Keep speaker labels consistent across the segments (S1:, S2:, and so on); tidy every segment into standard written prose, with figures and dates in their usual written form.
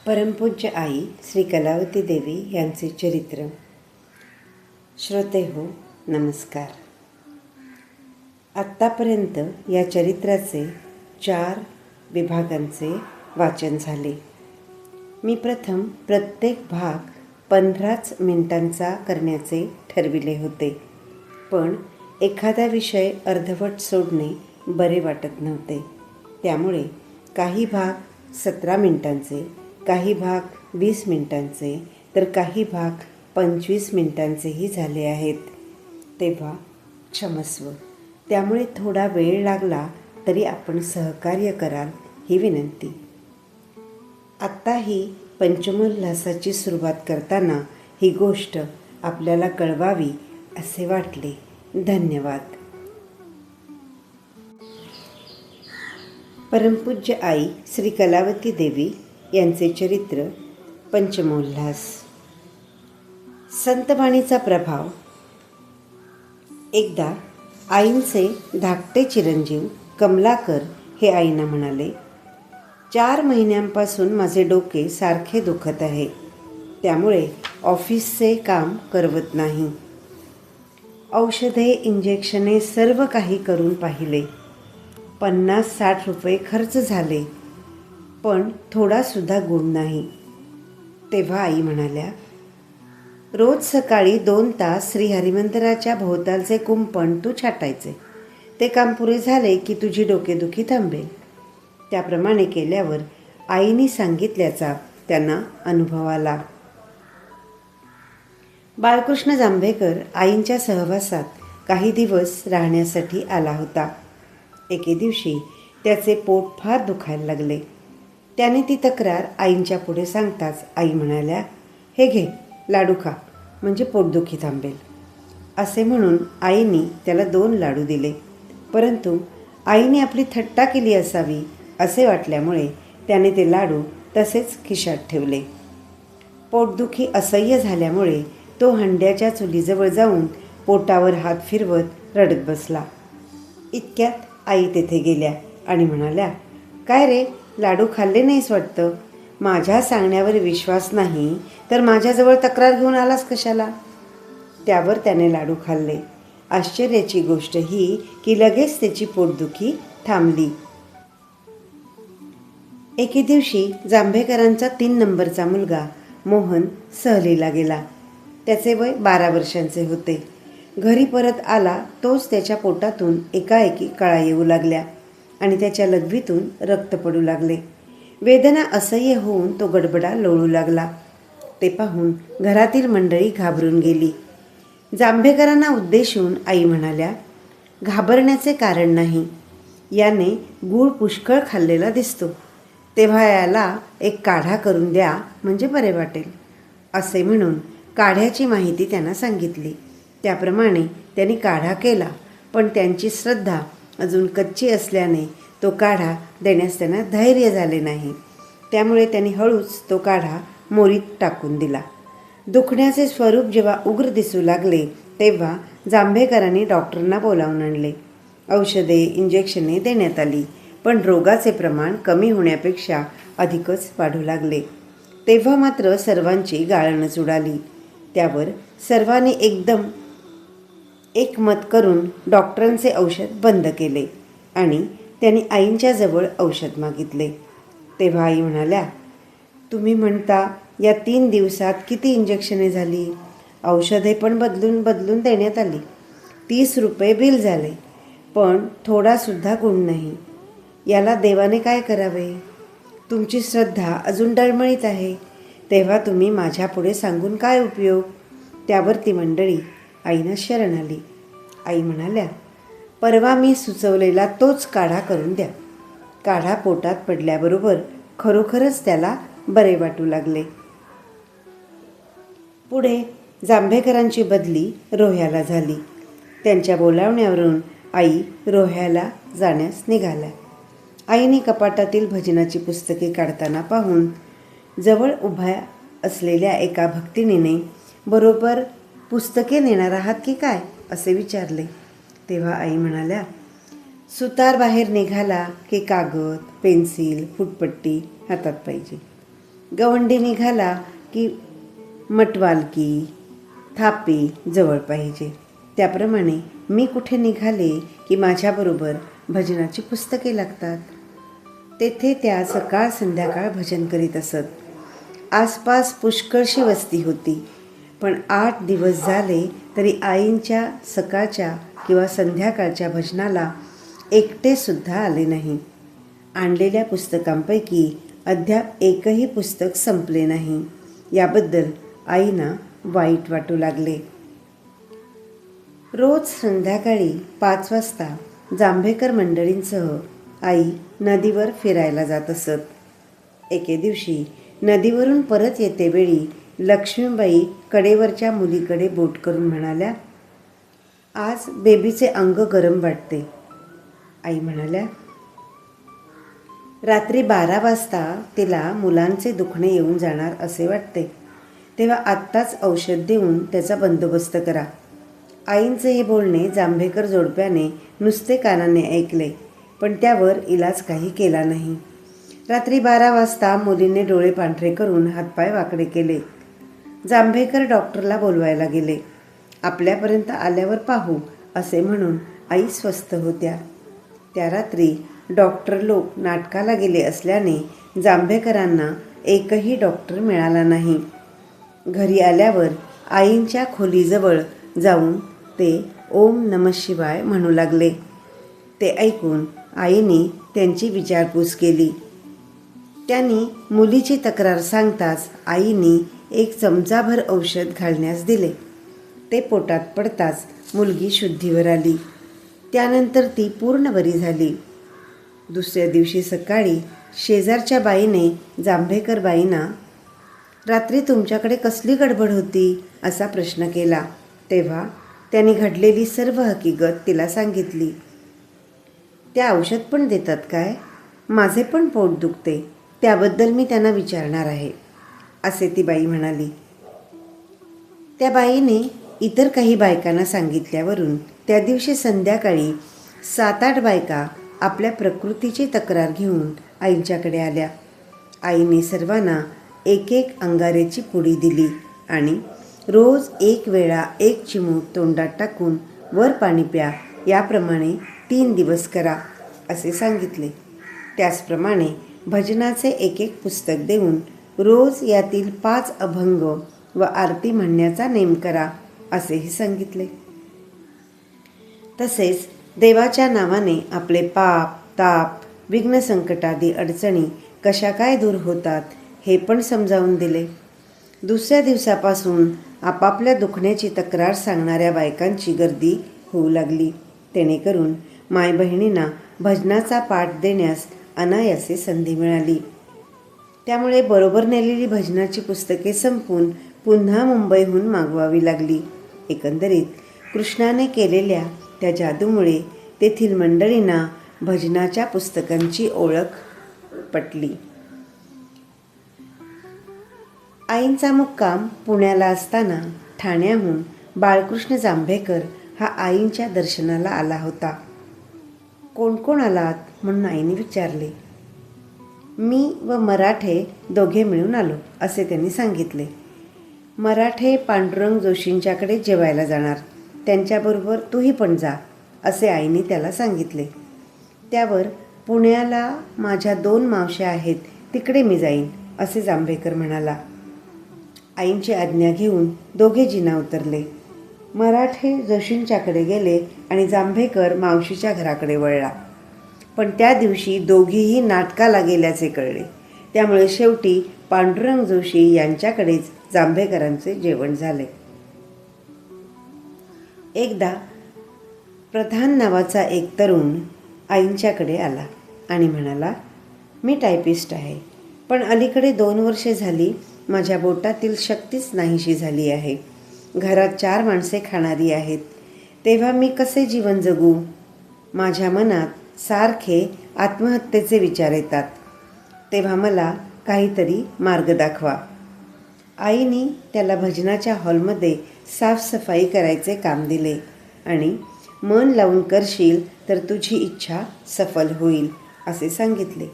S1: परमपूज्य आई श्री कलावती देवी यांचे चरित्र. श्रोते हो, नमस्कार. आत्तापर्यंत या चरित्राचे 4 विभागांचे वाचन झाले. मी प्रथम प्रत्येक भाग 15 मिनिटांचा करण्याचे ठरविले होते, पण एखादा विषय अर्धवट सोडणे बरे वाटत नव्हते. त्यामुळे काही भाग 17 मिनिटांचे, काही भाग 20 मिनिटांचे, तर काही भाग 25 मिनिटांचेही झाले आहेत. तेव्हा क्षमस्व. त्यामुळे थोडा वेळ लागला तरी आपण सहकार्य कराल ही विनंती. आत्ताही पंचमोल्हासाची सुरुवात करताना ही गोष्ट आपल्याला कळवावी असे वाटले. धन्यवाद. परमपूज्य आई श्री कलावती देवी यांचे चरित्र पंचमोल्हास. संतवाणीचा प्रभाव. एकदा आईंचे धाकटे चिरंजीव कमलाकर हे आईंना म्हणाले, 4 महिन्यांपासून माझे डोके सारखे दुखत आहे, त्यामुळे ऑफिसचे काम करवत नाही. औषधे, इंजेक्शने सर्व काही करून पाहिले. 50-60 रुपये खर्च झाले, पण थोडासुद्धा गुण नाही. तेव्हा आई म्हणाल्या, रोज सकाळी 2 तास श्रीहरिमंदिराच्या भोवतालचे कुंपण तू छाटायचे. ते काम पुरे झाले की तुझी डोकेदुखी थांबेल. त्याप्रमाणे केल्यावर आईने सांगितल्याचा त्यांना अनुभव आला. बाळकृष्ण जांभेकर आईंच्या सहवासात काही दिवस राहण्यासाठी आला होता. एके दिवशी त्याचे पोट फार दुखायला लागले. त्याने ती तक्रार आईंच्या पुढे सांगताच आई म्हणाल्या, हे घे, लाडू खा, म्हणजे पोटदुखी थांबेल. असे म्हणून आईने त्याला 2 लाडू दिले. परंतु आईने आपली थट्टा केली असावी असे वाटल्यामुळे त्याने ते लाडू तसेच खिशात ठेवले. पोटदुखी असह्य झाल्यामुळे तो हंड्याच्या चुलीजवळ जाऊन पोटावर हात फिरवत रडत बसला. इतक्यात आई तेथे गेल्या आणि म्हणाल्या, काय रे, लाडू खाल्ले नाहीस वाटतं. माझ्या सांगण्यावर विश्वास नाही तर माझ्याजवळ तक्रार घेऊन आलास कशाला. त्यावर त्याने लाडू खाल्ले. आश्चर्याची गोष्ट ही की लगेच त्याची पोटदुखी थांबली. एके दिवशी जांभेकरांचा 3 नंबरचा मुलगा मोहन सहलीला गेला. त्याचे वय 12 वर्षांचे होते. घरी परत आला तोच त्याच्या पोटातून एकाएकी कळा येऊ लागल्या आणि त्याच्या लघवीतून रक्त पडू लागले. वेदना असह्य होऊन तो गडबडा लोळू लागला. ते पाहून घरातील मंडळी घाबरून गेली. जांभेकरांना उद्देशून आई म्हणाल्या, घाबरण्याचे कारण नाही, याने गूळ पुष्कळ खाल्लेला दिसतो. तेव्हा याला एक काढा करून द्या, म्हणजे बरे वाटेल. असे म्हणून काढ्याची माहिती त्यांना सांगितली. त्याप्रमाणे त्यांनी काढा केला, पण त्यांची श्रद्धा अजून कच्ची असल्याने तो काढा देण्यास त्यांना धैर्य झाले नाही. त्यामुळे त्यांनी हळूच तो काढा मोरीत टाकून दिला. दुखण्याचे स्वरूप जेव्हा उग्र दिसू लागले तेव्हा जांभेकरांनी डॉक्टरांना बोलावून आणले. औषधे, इंजेक्शने देण्यात आली, पण रोगाचे प्रमाण कमी होण्यापेक्षा अधिकच वाढू लागले. तेव्हा मात्र सर्वांची गाळणच उडाली. त्यावर सर्वांनी एकदम एकमत करून डॉक्टरांचे औषध बंद केले आणि त्यांनी आईंच्या जवळ औषध मागितले. तेव्हा आई म्हणाल्या, तुम्ही म्हणता या 3 दिवसात किती इंजेक्शने झाली, औषधे पण बदलून देण्यात आली, 30 रुपये बिल झाले, पण थोडासुद्धा गुण नाही. याला देवाने काय करावे. तुमची श्रद्धा अजून डळमळीत आहे, तेव्हा तुम्ही माझ्यापुढे सांगून काय उपयोग. त्यावर ती मंडळी आईनं शरण आली. आई म्हणाल्या, परवा मी सुचवलेला तोच काढा करून द्या. काढा पोटात पडल्याबरोबर खरोखरच त्याला बरे वाटू लागले. पुढे जांभेकरांची बदली रोह्याला झाली. त्यांच्या बोलावण्यावरून आई रोह्याला जाण्यास निघाल्या. आईने कपाटातील भजनाची पुस्तके काढताना पाहून जवळ उभ्या असलेल्या एका भक्तिनीने, बरोबर पुस्तके नेणार आहात की काय, असे विचारले. तेव्हा आई म्हणाल्या, सुतार बाहेर निघाला की कागद, पेन्सिल, फुटपट्टी हातात पाहिजे. गवंडी निघाला की मटवालकी थापी जवळ पाहिजे. त्याप्रमाणे मी कुठे निघाले की माझ्याबरोबर भजनाची पुस्तके लागतात. तेथे त्या सकाळ संध्याकाळ भजन करीत असत. आसपास पुष्कळशी वस्ती होती, पण 8 दिवस झाले तरी आईंच्या सकाळच्या किंवा संध्याकाळच्या भजनाला एकटेसुद्धा आले नाही. आणलेल्या पुस्तकांपैकी अद्याप एकही पुस्तक संपले नाही. याबद्दल आईंना वाईट वाटू लागले. रोज संध्याकाळी 5 वाजता जांभेकर मंडळींसह आई नदीवर फिरायला जात असत. एके दिवशी नदीवरून परत येतेवेळी लक्ष्मीबाई कडेवरच्या मुलीकडे बोट करून म्हणाल्या, आज बेबीचे अंग गरम वाटते. आई म्हणाल्या, रात्री 12 वाजता तिला मुलांचे दुखणे येऊन जाणार असे वाटते, तेव्हा आत्ताच औषध देऊन त्याचा बंदोबस्त करा. आईंचे हे बोलणे जांभेकर जोडप्याने नुसते कानाने ऐकले, पण त्यावर इलाज काही केला नाही. रात्री 12 वाजता मुलीने डोळे पांढरे करून हातपाय वाकडे केले. जांभेकर डॉक्टरला बोलवायला गेले. आपल्यापर्यंत आल्यावर पाहू असे म्हणून आई स्वस्थ होत्या. त्या रात्री डॉक्टर लोक नाटकाला गेले असल्याने जांभेकरांना एकही डॉक्टर मिळाला नाही. घरी आल्यावर आईंच्या खोलीजवळ जाऊन ते ओम नमः शिवाय म्हणू लागले. ते ऐकून आईने त्यांची विचारपूस केली. त्यांनी मुलीची तक्रार सांगताच आईने एक चमचाभर औषध घालण्यास दिले. ते पोटात पडताच मुलगी शुद्धीवर आली. त्यानंतर ती पूर्ण बरी झाली. दुसऱ्या दिवशी सकाळी शेजारच्या बाईने जांभेकर बाईंना, रात्री तुमच्याकडे कसली गडबड होती असा प्रश्न केला. तेव्हा त्यांनी घडलेली सर्व हकीकत तिला सांगितली. त्या औषध पण देतात काय? माझे पण पोट दुखते, त्याबद्दल मी त्यांना विचारणार आहे असे ती बाई म्हणाली. त्या बाईने इतर काही बायकांना सांगितल्यावरून त्या दिवशी संध्याकाळी 7-8 बायका आपल्या प्रकृतीची तक्रार घेऊन आईंच्याकडे आल्या. आईने सर्वांना एक अंगारेची पुडी दिली आणि रोज 1 वेळा 1 चिमूट तोंडात टाकून वर पाणी प्या, याप्रमाणे 3 दिवस करा असे सांगितले. त्याचप्रमाणे भजनाचे एक पुस्तक देऊन रोज यातील 5 अभंग व आरती म्हणण्याचा नेम करा असेही सांगितले. तसेच देवाच्या नावाने आपले पाप, ताप, विघ्न, संकटादी अडचणी कशा काय दूर होतात हे पण समजावून दिले. दुसऱ्या दिवसापासून आपापल्या दुखण्याची तक्रार सांगणाऱ्या बायकांची गर्दी होऊ लागली. जेणेकरून माय बहिणींना भजनाचा पाठ देण्यास अनायासे संधी मिळाली. त्यामुळे बरोबर नेलेली भजनाची पुस्तके संपून पुन्हा मुंबईहून मागवावी लागली. एकंदरीत कृष्णाने केलेल्या त्या जादूमुळे तेथील मंडळींना भजनाच्या पुस्तकांची ओळख पटली. आईंचा मुक्काम पुण्याला असताना ठाण्याहून बाळकृष्ण जांभेकर हा आईंच्या दर्शनाला आला होता. कोण कोण आलात म्हणून आईने विचारले. मी व मराठे दोघे मिळून आलो असे त्यांनी सांगितले. मराठे पांडुरंग जोशींच्याकडे जेवायला जाणार, त्यांच्याबरोबर तूही पण जा असे आईने त्याला सांगितले. त्यावर पुण्याला माझ्या 2 मावश्या आहेत, तिकडे मी जाईन असे जांभेकर म्हणाला. आईंची आज्ञा घेऊन दोघे जिना उतरले. मराठे जोशींच्याकडे गेले आणि जांभेकर मावशीच्या घराकडे वळला. पण त्या दिवशी दोघेही नाटकाला गेल्याचे कळले. त्यामुळे शेवटी पांडुरंग जोशी यांच्याकडेच जांभेकरांचे जेवण झाले. एकदा प्रधान नावाचा एक तरुण आईंच्याकडे आला आणि म्हणाला, मी टायपिस्ट आहे, पण अलीकडे 2 वर्षे झाली माझ्या बोटातील शक्तीच नाहीशी झाली आहे. घरात 4 माणसे खाणारी आहेत, तेव्हा मी कसे जीवन जगू? माझ्या मनात सारखे आत्महत्येचे विचार येतात. तेव्हा मला काहीतरी मार्ग दाखवा. आईने त्याला भजनाच्या हॉलमध्ये साफसफाई करायचे काम दिले आणि मन लावून करशील तर तुझी इच्छा सफल होईल असे सांगितले.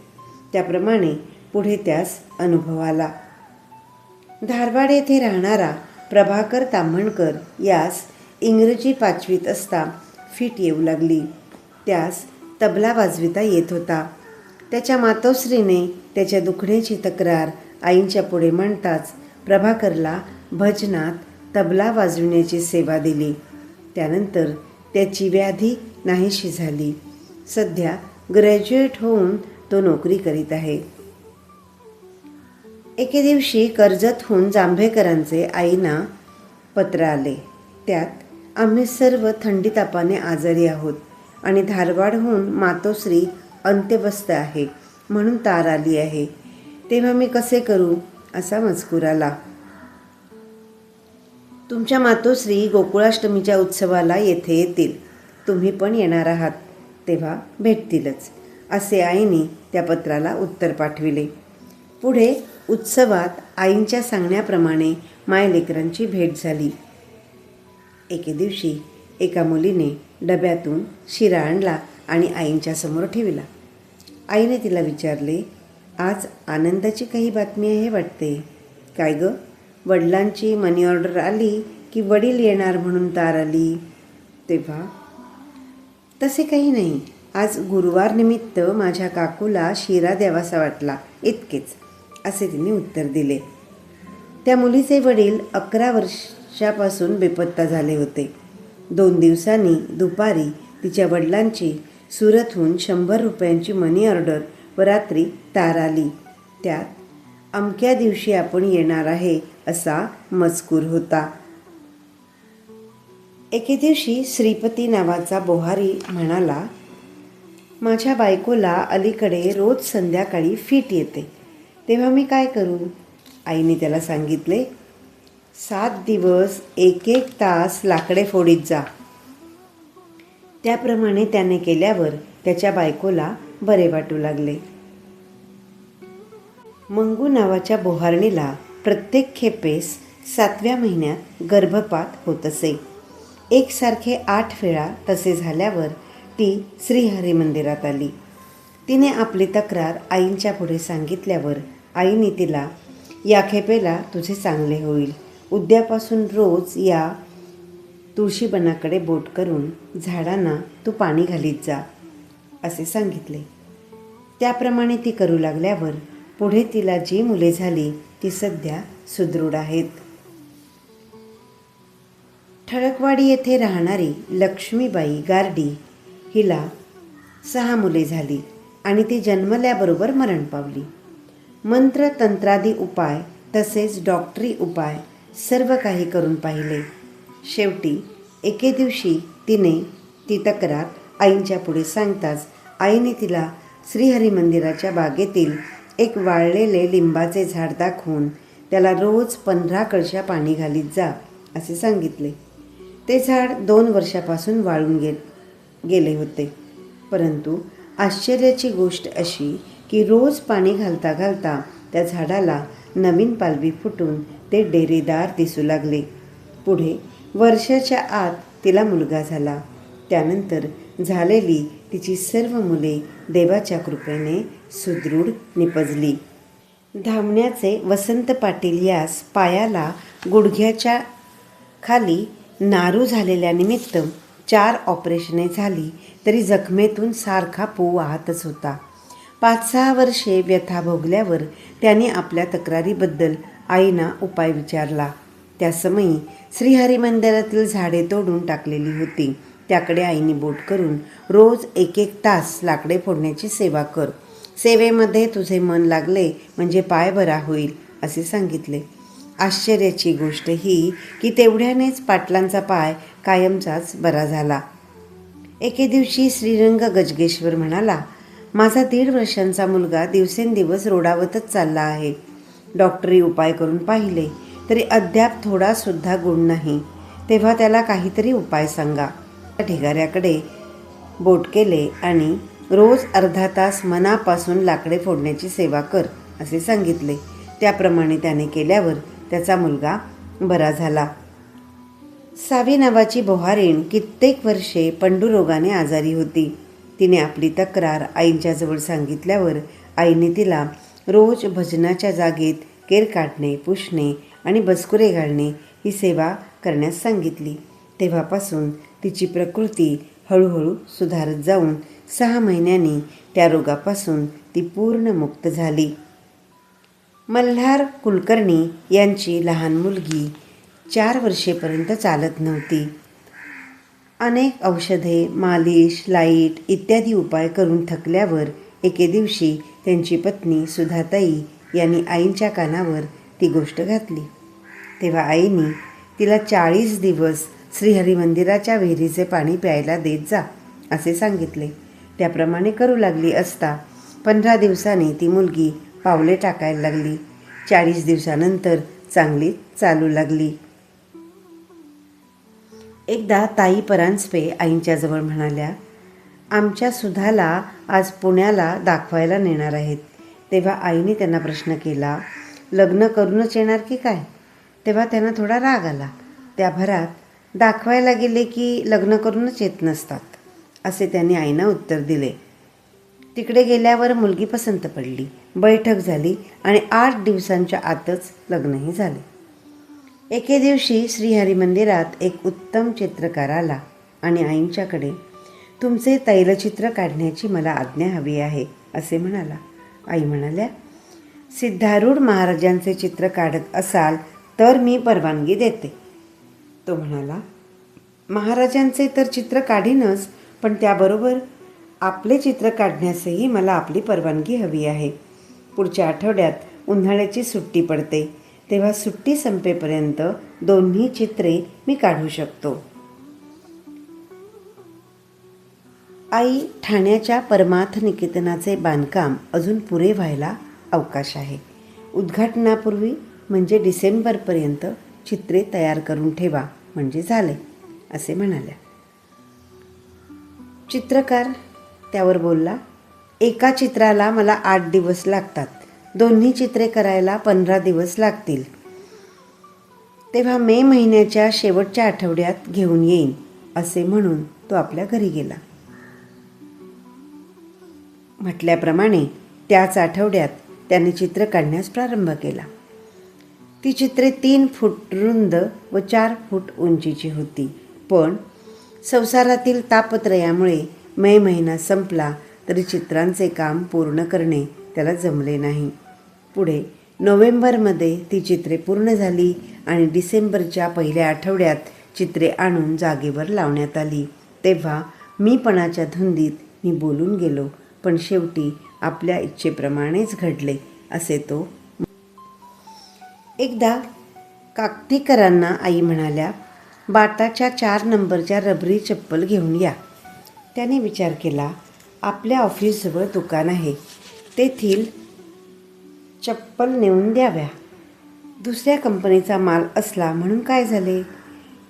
S1: त्याप्रमाणे पुढे त्यास अनुभव आला. धारवाड येथे राहणारा प्रभाकर ताम्हणकर यास इंग्रजी 5वीत असता फीट येऊ लागली. त्यास तबला वाजविता येत होता. त्याच्या मातोश्रीने त्याच्या दुखण्याची तक्रार आईंच्या पुढे मांडताच प्रभाकरला भजनात तबला वाजविण्याची सेवा दिली. त्यानंतर त्याची व्याधी नाहीशी झाली. सध्या ग्रॅज्युएट होऊन तो नोकरी करीत आहे. एके दिवशी कर्जतहून जांभेकरांचे आईंना पत्र आले. त्यात आम्ही सर्व थंडी तापाने आजारी आहोत आणि धारवाडहून मातोश्री अंत्यवस्थ आहे म्हणून तार आली आहे. तेव्हा मी कसे करू असा मजकूर आला. तुमच्या मातोश्री गोकुळाष्टमीच्या उत्सवाला येथे येतील. तुम्ही पण येणार आहात तेव्हा भेटतीलच असे आईने त्या पत्राला उत्तर पाठविले. पुढे उत्सवात आईंच्या सांगण्याप्रमाणे मायलेकरांची भेट झाली. एके दिवशी एका मुलीने डब्यातून शिरा आणला आणि आईंच्या समोर ठेवला. आईने तिला विचारले, आज आनंदाची काही बातमी आहे वाटते. काय ग, वडिलांची मनी ऑर्डर आली की वडील येणार म्हणून तार आली? तेव्हा तसे काही नाही, आज गुरुवार निमित्त माझ्या काकूला शिरा द्यावासा वाटला इतकेच असे तिने उत्तर दिले. त्या मुलीचे वडील 11 वर्षापासून बेपत्ता झाले होते. 2 दिवसांनी दुपारी तिच्या वडिलांची सुरतहून 100 रुपयांची मनी ऑर्डर व रात्री तार आली. त्यात अमक्या दिवशी आपण येणार आहे असा मजकूर होता. एके दिवशी श्रीपती नावाचा बोहारी म्हणाला, माझ्या बायकोला अलीकडे रोज संध्याकाळी फीट येते, तेव्हा मी काय करू? आईने त्याला सांगितले, 7 दिवस 1-1 तास लाकडे फोडीत जा. त्याप्रमाणे त्याने केल्यावर त्याच्या बायकोला बरे वाटू लागले. मंगू नावाच्या बोहारणीला प्रत्येक खेपेस 7व्या महिन्यात गर्भपात होत असे. एकसारखे 8 वेळा तसे झाल्यावर ती श्रीहरी मंदिरात आली. तिने आपली तक्रार आईंच्या पुढे सांगितल्यावर आईने तिला, या खेपेला तुझे चांगले होईल, उद्यापासून रोज या तुळशीबनाकडे बोट करून झाडांना तू पाणी घालीत जा असे सांगितले. त्याप्रमाणे ती करू लागल्यावर पुढे तिला जी मुले झाली ती सध्या सुदृढ आहेत. ठळकवाडी येथे राहणारी लक्ष्मीबाई गारडी हिला 6 मुले झाली आणि ती जन्मल्याबरोबर मरण पावली. मंत्र तंत्रादी उपाय तसेच डॉक्टरी उपाय सर्व काही करून पाहिले. शेवटी एके दिवशी तिने ती तक्रार आईंच्या पुढे सांगताच आईने तिला श्रीहरी मंदिराच्या बागेतील एक वाळलेले लिंबाचे झाड दाखवून त्याला रोज 15 कळशा पाणी घालीत जा असे सांगितले. ते झाड 2 वर्षापासून वाळून गेले होते. परंतु आश्चर्याची गोष्ट अशी की रोज पाणी घालता घालता त्या झाडाला नवीन पालवी फुटून ते डेरेदार दिसू लागले. पुढे वर्षाच्या आत तिला मुलगा झाला. त्यानंतर झालेली तिची सर्व मुले देवाच्या कृपेने सुदृढ निपजली. धामण्याचे वसंत पाटील यास पायाला गुडघ्याच्या खाली नारू झालेल्या निमित्त 4 ऑपरेशने झाली तरी जखमेतून सारखा पू वाहतच होता. 5-6 वर्षे व्यथा भोगल्यावर त्याने आपल्या तक्रारीबद्दल आईना उपाय विचारला. त्या समयी श्रीहरी मंदिरातील झाडे तोडून टाकलेली होती. त्याकडे आईने बोट करून रोज 1-1 तास लाकडे फोडण्याची सेवा कर. सेवेमध्ये तुझे मन लागले म्हणजे पाय बरा होईल असे सांगितले. आश्चर्याची गोष्ट ही की तेवढ्यानेच पाटलांचा पाय कायमचाच बरा झाला. एके दिवशी श्रीरंग गजगेश्वर म्हणाला, माझा 1.5 वर्षांचा मुलगा दिवसेंदिवस रोडावतच चालला आहे. डॉक्टरी उपाय करून पाहिले तरी अद्याप थोडासुद्धा गुण नाही. तेव्हा त्याला काहीतरी उपाय सांगा. ढिगाऱ्याकडे बोट केले आणि रोज अर्धा तास मनापासून लाकडे फोडण्याची सेवा कर असे सांगितले. त्याप्रमाणे त्याने केल्यावर त्याचा मुलगा बरा झाला. सावी नावाची बोहारीण कित्येक वर्षे पंडुरोगाने आजारी होती. तिने आपली तक्रार आईंच्याजवळ सांगितल्यावर आईने तिला रोज भजनाच्या जागेत केर काढणे, पुसणे आणि बसकुरे घालणे ही सेवा करण्यास सांगितली. तेव्हापासून तिची प्रकृती हळूहळू सुधारत जाऊन 6 महिन्यांनी त्या रोगापासून ती पूर्ण मुक्त झाली. मल्हार कुलकर्णी यांची लहान मुलगी 4 वर्षेपर्यंत चालत नव्हती. अनेक औषधे, मालिश, लाईट इत्यादी उपाय करून थकल्यावर एके दिवशी त्यांची पत्नी सुधाताई यांनी आईंच्या कानावर ती गोष्ट घातली. तेव्हा आईने तिला 40 दिवस श्रीहरी मंदिराच्या विहिरीचे पाणी प्यायला देत जा असे सांगितले. त्याप्रमाणे करू लागली असता 15 दिवसांनी ती मुलगी पावले टाकायला लागली. 40 दिवसानंतर चांगली चालू लागली. एकदा ताई परांजपे आईंच्याजवळ म्हणाल्या, आमच्या सुधाला आज पुण्याला दाखवायला नेणार आहेत. तेव्हा आईने त्यांना प्रश्न केला, लग्न करूनच येणार की काय? तेव्हा त्यांना थोडा राग आला. त्या भरात दाखवायला गेले की लग्न करूनच येत नसतात असे त्यांनी आईंना उत्तर दिले. तिकडे गेल्यावर मुलगी पसंत पडली, बैठक झाली आणि 8 दिवसांच्या आतच लग्नही झाले. एके दिवशी श्रीहरी मंदिरात एक उत्तम चित्रकार आला आणि आईंच्याकडे तुमचे तैलचित्र काढण्याची मला आज्ञा हवी आहे असे म्हणाला. आई म्हणाल्या, सिद्धारूढ महाराजांचे चित्र काढत असाल तर मी परवानगी देते. तो म्हणाला, महाराजांचे तर चित्र काढीनच, पण त्याबरोबर आपले चित्र काढण्यासही मला आपली परवानगी हवी आहे. पुढच्या आठवड्यात उन्हाळ्याची सुट्टी पडते, तेव्हा सुट्टी संपेपर्यंत दोन्ही चित्रे मी काढू शकतो. आई, ठाण्याच्या परमार्थ निकेतनाचे बांधकाम अजून पुरे व्हायला अवकाश आहे. उद्घाटनापूर्वी म्हणजे डिसेंबरपर्यंत चित्रे तयार करून ठेवा म्हणजे झाले असे म्हणाल्या. चित्रकार त्यावर बोलला, एका चित्राला मला 8 दिवस लागतात, दोन्ही चित्रे करायला 15 दिवस लागतील. तेव्हा मे महिन्याच्या शेवटच्या आठवड्यात घेऊन येईन असे म्हणून तो आपल्या घरी गेला. म्हटल्याप्रमाणे त्याच आठवड्यात त्याने चित्र काढण्यास प्रारंभ केला. ती चित्रे 3 फूट रुंद व 4 फूट उंचीची होती. पण संसारातील तापत्रयामुळे मे महिना संपला तरी चित्रांचे काम पूर्ण करणे त्याला जमले नाही. पुढे नोव्हेंबरमध्ये ती चित्रे पूर्ण झाली आणि डिसेंबरच्या पहिल्या आठवड्यात चित्रे आणून जागेवर लावण्यात आली. तेव्हा मीपणाच्या धुंदीत मी बोलून गेलो, पण शेवटी आपल्या इच्छेप्रमाणेच घडले असे तो. एकदा काकतीकरांना आई म्हणाल्या, बाटाच्या 4 नंबरच्या रबरी चप्पल घेऊन या. त्याने विचार केला, आपल्या ऑफिसजवळ दुकान आहे, तेथील चप्पल नेऊन द्याव्या. दुसऱ्या कंपनीचा माल असला म्हणून काय झाले,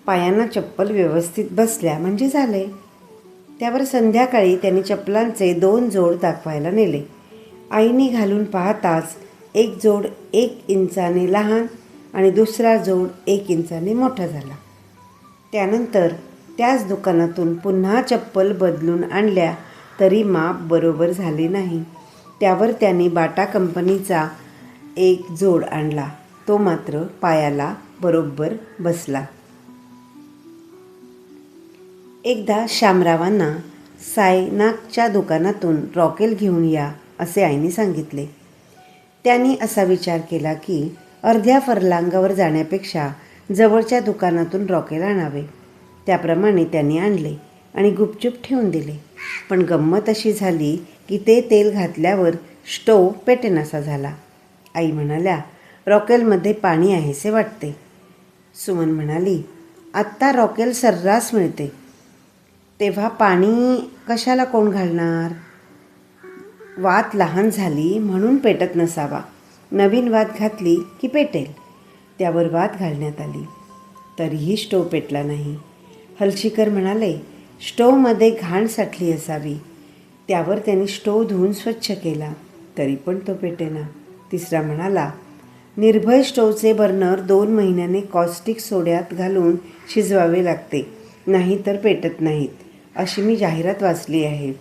S1: पायांना चप्पल व्यवस्थित बसल्या म्हणजे झाले. त्यावर संध्याकाळी त्यांनी चप्पलांचे 2 जोड दाखवायला नेले. आईने घालून पाहताच एक जोड 1 इंचाने लहान आणि दुसरा जोड 1 इंचाने मोठा झाला. त्यानंतर त्याच दुकानातून पुन्हा चप्पल बदलून आणल्या तरी माप बरोबर झाले नाही. त्यावर त्यांनी बाटा कंपनीचा 1 जोड आणला, तो मात्र पायाला बरोबर बसला. एकदा शामरावांना सायनाकच्या दुकानातून रॉकेल घेऊन या असे आईने सांगितले. त्यांनी असा विचार केला की अर्ध्या फरलांगावर जाण्यापेक्षा जवळच्या दुकानातून रॉकेल आणावे. त्याप्रमाणे त्यांनी आणले आणि गुपचूप ठेवून दिले. पण गंमत अशी झाली की ते तेल घातल्यावर स्टोव पेटेनासा झाला. आई म्हणाल्या, रॉकेलमध्ये पाणी आहेसे वाटते. सुमन म्हणाली, आत्ता रॉकेल सर्रास मिळते, तेव्हा पाणी कशाला कोण घालणार? वात लहान झाली म्हणून पेटत नसावा, नवीन वात घातली की पेटेल. त्यावर वात घालण्यात आली, तरीही स्टोव पेटला नाही. हलशीकर म्हणाले, स्टोवमध्ये घाण साठली असावी. त्यावर त्यांनी स्टोव धुवून स्वच्छ केला, तरी पण तो पेटेना. तिसरा म्हणाला, निर्भय स्टोवचे बर्नर 2 महिन्याने कॉस्टिक सोड्यात घालून शिजवावे लागते, नाही तर पेटत नाहीत, अशी मी जाहिरात वाचली आहे.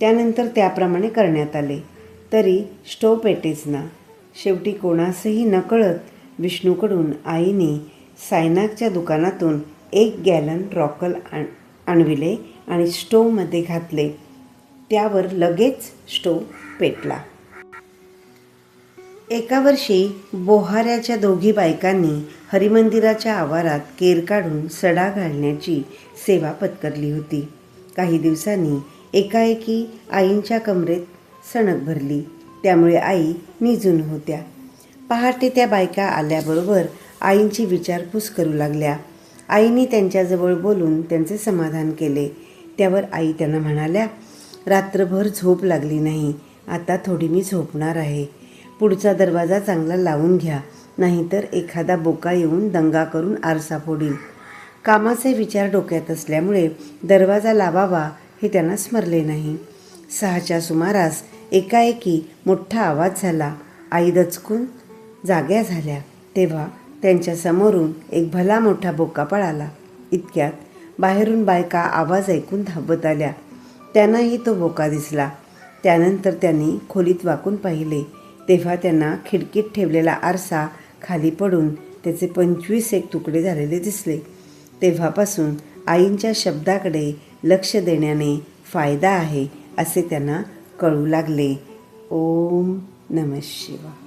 S1: त्यानंतर त्याप्रमाणे करण्यात आले, तरी स्टोव पेटेच ना. शेवटी कोणासही नकळत विष्णूकडून आईने सायनाकच्या दुकानातून 1 गॅलन रॉकल आणविले आणि स्टोवमध्ये घातले. त्यावर लगेच स्टोव पेटला. एका वर्षी बोहाऱ्याच्या दोघी बायकांनी हरिमंदिराच्या आवारात केर काढून सडा घालण्याची सेवा पत्करली होती. काही दिवसांनी एकाएकी आईंच्या कमरेत सणक भरली. त्यामुळे आई निजून होत्या. पहाटे त्या बायका आल्याबरोबर आईंची विचारपूस करू लागल्या. आईंनी त्यांच्याजवळ बोलून त्यांचे समाधान केले. त्यावर आई त्यांना म्हणाल्या, रात्रभर झोप लागली नाही. आता थोडी मी झोपणार आहे. पुढचा दरवाजा चांगला लावून घ्या, नाहीतर एखादा बोका येऊन दंगा करून आरसा फोडील. कामाचे विचार डोक्यात असल्यामुळे दरवाजा लावावा हे त्यांना स्मरले नाही. 6च्या सुमारास एकाएकी मोठा आवाज झाला. आई दचकून जाग्या झाल्या. तेव्हा त्यांच्या समोरून एक भला मोठा बोका पळाला. इतक्यात बाहेरून बायका आवाज ऐकून धावत आल्या. त्यांनाही तो बोका दिसला. त्यानंतर त्यांनी खोलीत वाकून पाहिले. तेव्हा त्यांना खिडकीत ठेवलेला आरसा खाली पडून त्याचे 25 तुकडे झालेले दिसले. तेव्हापासून आईंच्या शब्दाकडे लक्ष देण्याने फायदा आहे असे त्यांना कळू लागले. ओम नमः शिवाय.